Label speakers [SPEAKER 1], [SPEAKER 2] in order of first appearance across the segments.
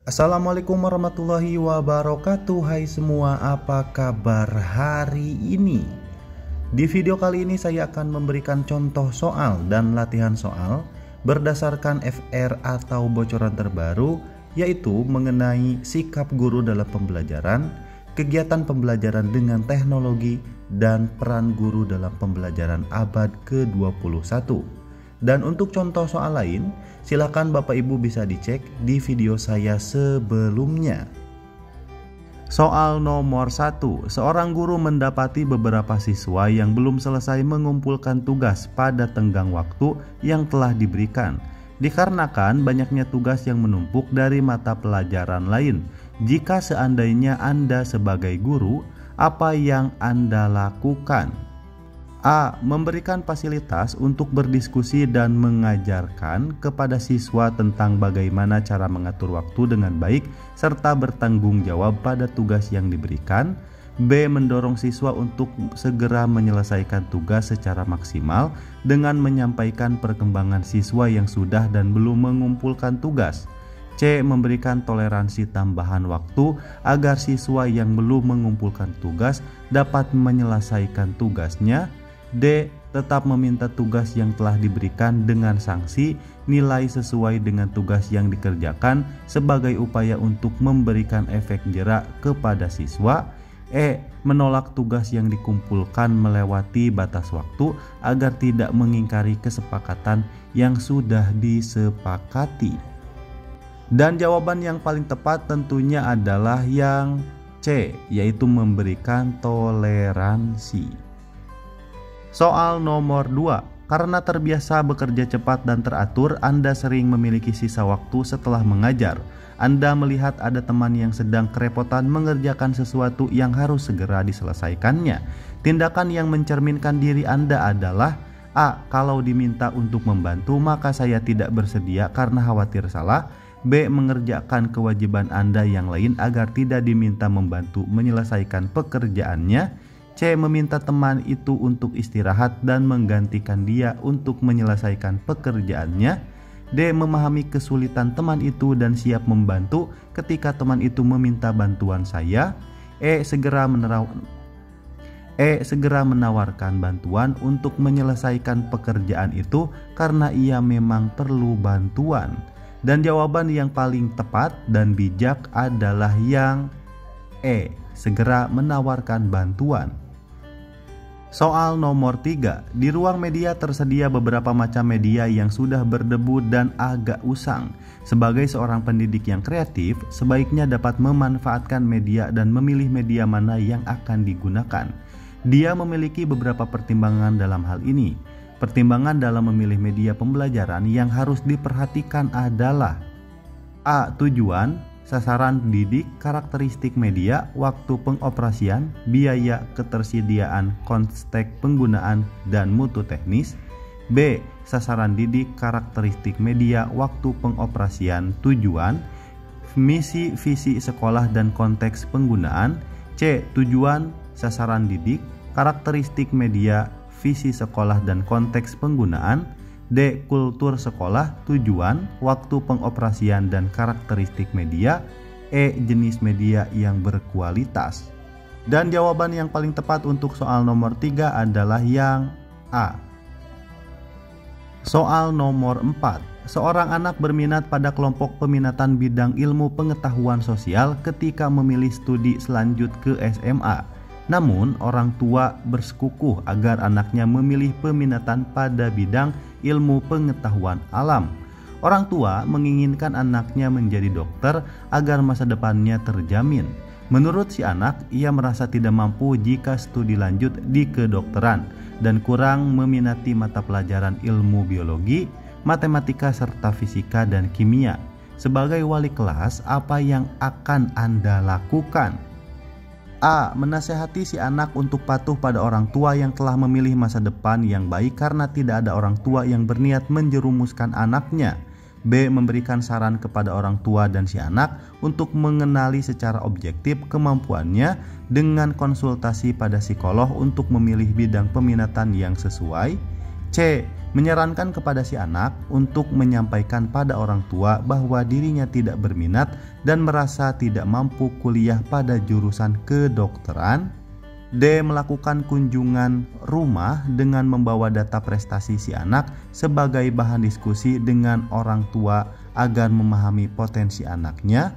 [SPEAKER 1] Assalamualaikum warahmatullahi wabarakatuh. Hai semua, apa kabar hari ini? Di video kali ini saya akan memberikan contoh soal dan latihan soal berdasarkan FR atau bocoran terbaru, yaitu mengenai sikap guru dalam pembelajaran, kegiatan pembelajaran dengan teknologi, dan peran guru dalam pembelajaran abad ke-21. Dan untuk contoh soal lain, silakan Bapak Ibu bisa dicek di video saya sebelumnya. Soal nomor 1. Seorang guru mendapati beberapa siswa yang belum selesai mengumpulkan tugas pada tenggang waktu yang telah diberikan, dikarenakan banyaknya tugas yang menumpuk dari mata pelajaran lain. Jika seandainya Anda sebagai guru, apa yang Anda lakukan? A. Memberikan fasilitas untuk berdiskusi dan mengajarkan kepada siswa tentang bagaimana cara mengatur waktu dengan baik serta bertanggung jawab pada tugas yang diberikan. B. Mendorong siswa untuk segera menyelesaikan tugas secara maksimal dengan menyampaikan perkembangan siswa yang sudah dan belum mengumpulkan tugas. C. Memberikan toleransi tambahan waktu agar siswa yang belum mengumpulkan tugas dapat menyelesaikan tugasnya. D. Tetap meminta tugas yang telah diberikan dengan sanksi nilai sesuai dengan tugas yang dikerjakan sebagai upaya untuk memberikan efek jerak kepada siswa. E. Menolak tugas yang dikumpulkan melewati batas waktu agar tidak mengingkari kesepakatan yang sudah disepakati. Dan jawaban yang paling tepat tentunya adalah yang C, yaitu memberikan toleransi. Soal nomor 2. Karena terbiasa bekerja cepat dan teratur, Anda sering memiliki sisa waktu setelah mengajar. Anda melihat ada teman yang sedang kerepotan mengerjakan sesuatu yang harus segera diselesaikannya. Tindakan yang mencerminkan diri Anda adalah A. Kalau diminta untuk membantu, maka saya tidak bersedia karena khawatir salah. B. Mengerjakan kewajiban Anda yang lain agar tidak diminta membantu menyelesaikan pekerjaannya. C. Meminta teman itu untuk istirahat dan menggantikan dia untuk menyelesaikan pekerjaannya. D. Memahami kesulitan teman itu dan siap membantu ketika teman itu meminta bantuan saya. E. Segera menawarkan bantuan untuk menyelesaikan pekerjaan itu karena ia memang perlu bantuan. Dan jawaban yang paling tepat dan bijak adalah yang E. Segera menawarkan bantuan. Soal nomor 3. Di ruang media tersedia beberapa macam media yang sudah berdebu dan agak usang. Sebagai seorang pendidik yang kreatif, sebaiknya dapat memanfaatkan media dan memilih media mana yang akan digunakan. Dia memiliki beberapa pertimbangan dalam hal ini. Pertimbangan dalam memilih media pembelajaran yang harus diperhatikan adalah A. Tujuan, sasaran didik, karakteristik media, waktu pengoperasian, biaya, ketersediaan, konteks penggunaan, dan mutu teknis. B. Sasaran didik, karakteristik media, waktu pengoperasian, tujuan, misi, visi sekolah, dan konteks penggunaan. C. Tujuan, sasaran didik, karakteristik media, visi sekolah, dan konteks penggunaan. D. Kultur sekolah, tujuan, waktu pengoperasian, dan karakteristik media. E. Jenis media yang berkualitas. Dan jawaban yang paling tepat untuk soal nomor 3 adalah yang A. Soal nomor 4. Seorang anak berminat pada kelompok peminatan bidang ilmu pengetahuan sosial ketika memilih studi selanjut ke SMA. Namun, orang tua bersekukuh agar anaknya memilih peminatan pada bidang ilmu pengetahuan alam. Orang tua menginginkan anaknya menjadi dokter agar masa depannya terjamin. Menurut si anak, ia merasa tidak mampu jika studi lanjut di kedokteran dan kurang meminati mata pelajaran ilmu biologi, matematika, serta fisika dan kimia. Sebagai wali kelas, apa yang akan Anda lakukan? A. Menasehati si anak untuk patuh pada orang tua yang telah memilih masa depan yang baik karena tidak ada orang tua yang berniat menjerumuskan anaknya. B. Memberikan saran kepada orang tua dan si anak untuk mengenali secara objektif kemampuannya dengan konsultasi pada psikolog untuk memilih bidang peminatan yang sesuai. C. Menyarankan kepada si anak untuk menyampaikan pada orang tua bahwa dirinya tidak berminat dan merasa tidak mampu kuliah pada jurusan kedokteran. D. Melakukan kunjungan rumah dengan membawa data prestasi si anak sebagai bahan diskusi dengan orang tua agar memahami potensi anaknya.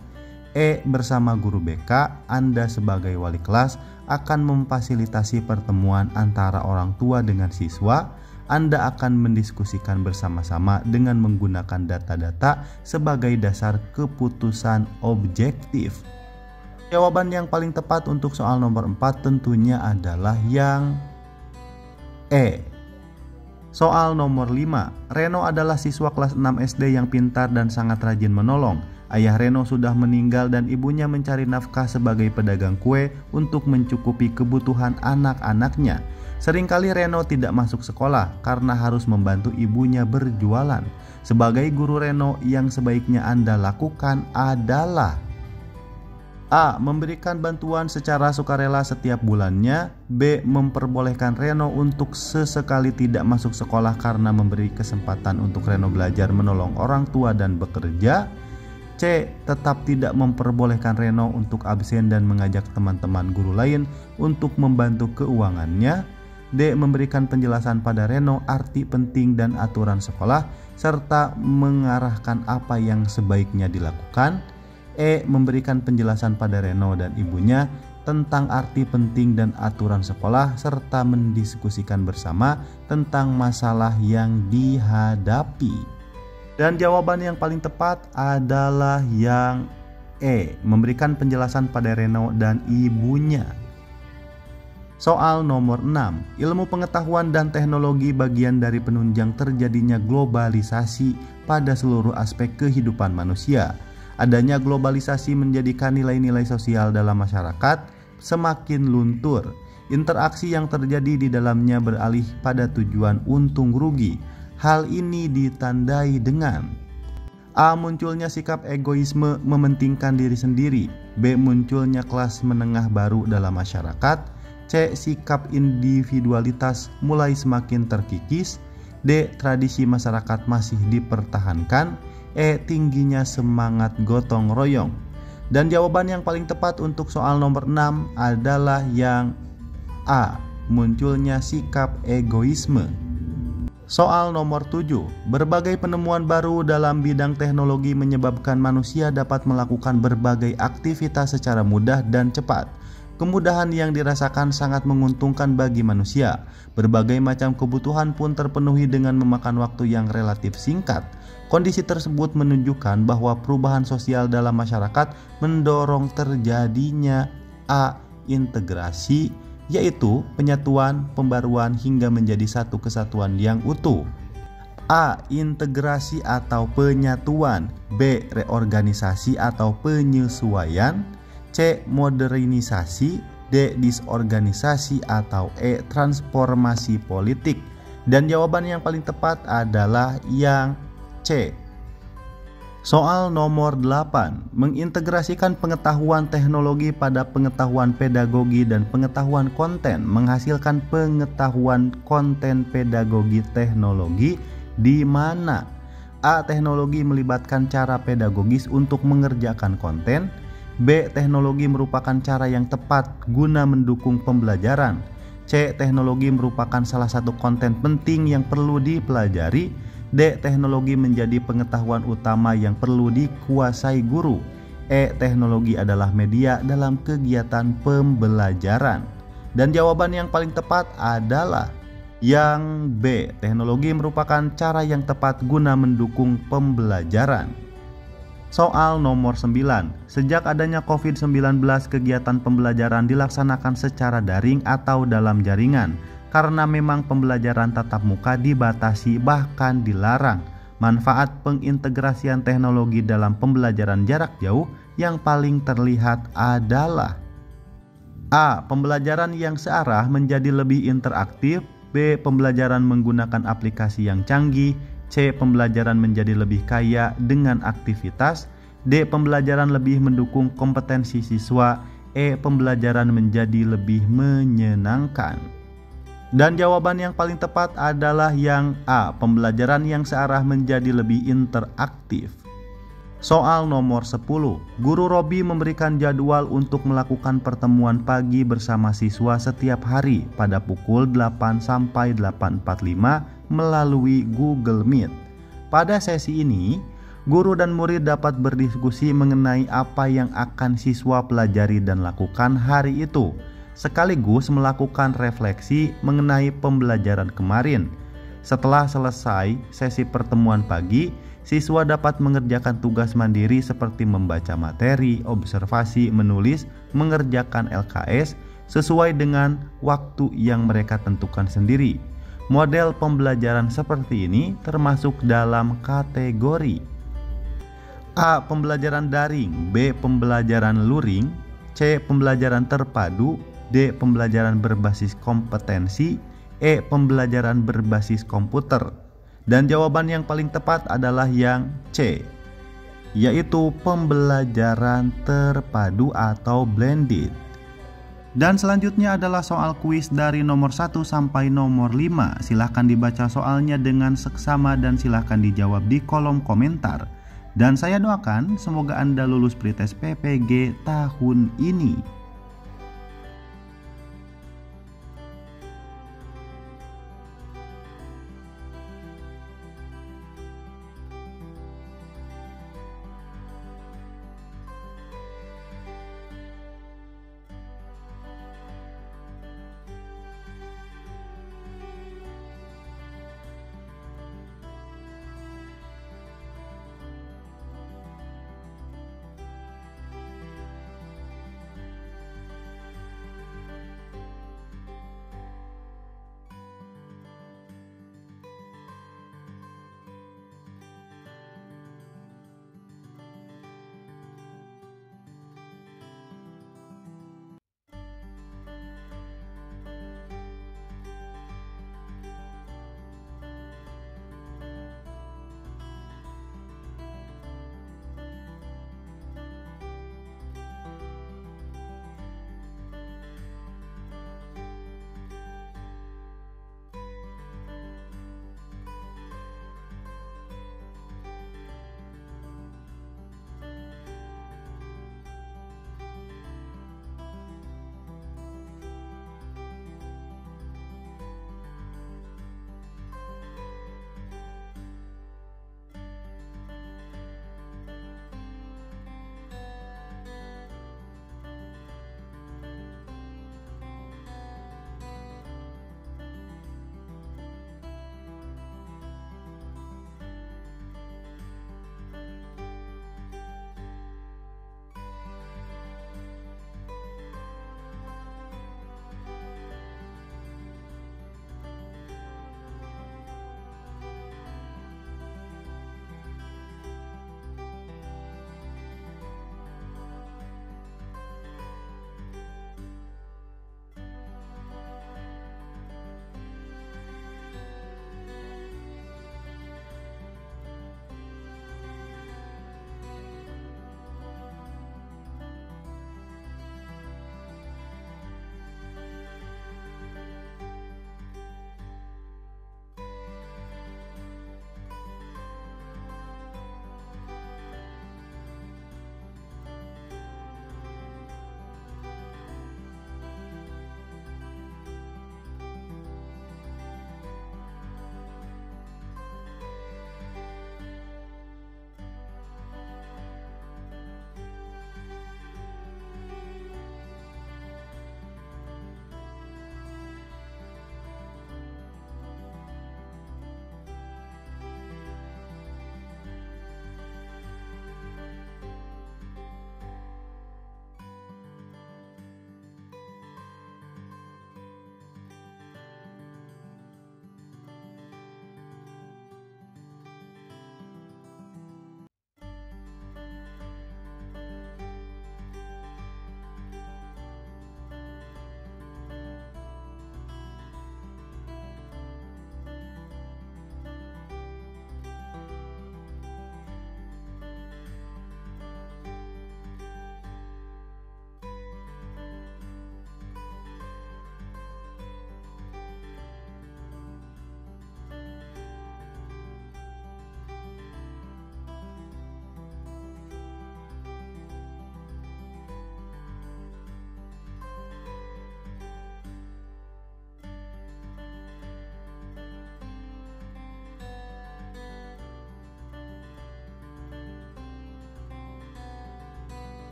[SPEAKER 1] E. Bersama guru BK, Anda sebagai wali kelas akan memfasilitasi pertemuan antara orang tua dengan siswa. Anda akan mendiskusikan bersama-sama dengan menggunakan data-data sebagai dasar keputusan objektif. Jawaban yang paling tepat untuk soal nomor 4 tentunya adalah yang E. Soal nomor 5. Reno adalah siswa kelas 6 SD yang pintar dan sangat rajin menolong. Ayah Reno sudah meninggal dan ibunya mencari nafkah sebagai pedagang kue untuk mencukupi kebutuhan anak-anaknya. Seringkali Reno tidak masuk sekolah karena harus membantu ibunya berjualan. Sebagai guru Reno, yang sebaiknya Anda lakukan adalah A. Memberikan bantuan secara sukarela setiap bulannya. B. Memperbolehkan Reno untuk sesekali tidak masuk sekolah karena memberi kesempatan untuk Reno belajar menolong orang tua dan bekerja. C. Tetap tidak memperbolehkan Reno untuk absen dan mengajak teman-teman guru lain untuk membantu keuangannya. D. Memberikan penjelasan pada Reno arti penting dan aturan sekolah serta mengarahkan apa yang sebaiknya dilakukan. E. Memberikan penjelasan pada Reno dan ibunya tentang arti penting dan aturan sekolah serta mendiskusikan bersama tentang masalah yang dihadapi. Dan jawaban yang paling tepat adalah yang E. Memberikan penjelasan pada Reno dan ibunya. Soal nomor 6. Ilmu pengetahuan dan teknologi bagian dari penunjang terjadinya globalisasi pada seluruh aspek kehidupan manusia. Adanya globalisasi menjadikan nilai-nilai sosial dalam masyarakat semakin luntur. Interaksi yang terjadi di dalamnya beralih pada tujuan untung rugi. Hal ini ditandai dengan A. Munculnya sikap egoisme mementingkan diri sendiri. B. Munculnya kelas menengah baru dalam masyarakat. C. Sikap individualitas mulai semakin terkikis. D. Tradisi masyarakat masih dipertahankan. E. Tingginya semangat gotong royong. Dan jawaban yang paling tepat untuk soal nomor 6 adalah yang A. Munculnya sikap egoisme. Soal nomor 7. Berbagai penemuan baru dalam bidang teknologi menyebabkan manusia dapat melakukan berbagai aktivitas secara mudah dan cepat. Kemudahan yang dirasakan sangat menguntungkan bagi manusia. Berbagai macam kebutuhan pun terpenuhi dengan memakan waktu yang relatif singkat. Kondisi tersebut menunjukkan bahwa perubahan sosial dalam masyarakat mendorong terjadinya A. Integrasi, yaitu penyatuan, pembaruan hingga menjadi satu kesatuan yang utuh. A. Integrasi atau penyatuan. B. Reorganisasi atau penyesuaian. C. Modernisasi. D. Disorganisasi atau E. Transformasi politik. Dan jawaban yang paling tepat adalah yang C. Soal nomor 8. Mengintegrasikan pengetahuan teknologi pada pengetahuan pedagogi dan pengetahuan konten menghasilkan pengetahuan konten pedagogi teknologi di mana A. Teknologi melibatkan cara pedagogis untuk mengerjakan konten. B. Teknologi merupakan cara yang tepat guna mendukung pembelajaran. C. Teknologi merupakan salah satu konten penting yang perlu dipelajari. D. Teknologi menjadi pengetahuan utama yang perlu dikuasai guru. E. Teknologi adalah media dalam kegiatan pembelajaran. Dan jawaban yang paling tepat adalah yang B. Teknologi merupakan cara yang tepat guna mendukung pembelajaran. Soal nomor 9. Sejak adanya COVID-19, kegiatan pembelajaran dilaksanakan secara daring atau dalam jaringan. Karena memang pembelajaran tatap muka dibatasi bahkan dilarang. Manfaat pengintegrasian teknologi dalam pembelajaran jarak jauh yang paling terlihat adalah A. Pembelajaran yang searah menjadi lebih interaktif. B. Pembelajaran menggunakan aplikasi yang canggih. C. Pembelajaran menjadi lebih kaya dengan aktivitas. D. Pembelajaran lebih mendukung kompetensi siswa. E. Pembelajaran menjadi lebih menyenangkan. Dan jawaban yang paling tepat adalah yang A, pembelajaran yang searah menjadi lebih interaktif. Soal nomor 10. Guru Robi memberikan jadwal untuk melakukan pertemuan pagi bersama siswa setiap hari pada pukul 8 sampai 8.45 melalui Google Meet. Pada sesi ini, guru dan murid dapat berdiskusi mengenai apa yang akan siswa pelajari dan lakukan hari itu, sekaligus melakukan refleksi mengenai pembelajaran kemarin. Setelah selesai sesi pertemuan pagi, siswa dapat mengerjakan tugas mandiri seperti membaca materi, observasi, menulis, mengerjakan LKS sesuai dengan waktu yang mereka tentukan sendiri. Model pembelajaran seperti ini termasuk dalam kategori A. Pembelajaran daring, B. Pembelajaran luring, C. Pembelajaran terpadu, D. Pembelajaran berbasis kompetensi, E. Pembelajaran berbasis komputer. Dan jawaban yang paling tepat adalah yang C, yaitu pembelajaran terpadu atau blended. Dan selanjutnya adalah soal kuis dari nomor 1 sampai nomor 5. Silahkan dibaca soalnya dengan seksama dan silahkan dijawab di kolom komentar. Dan saya doakan semoga Anda lulus pretest PPG tahun ini.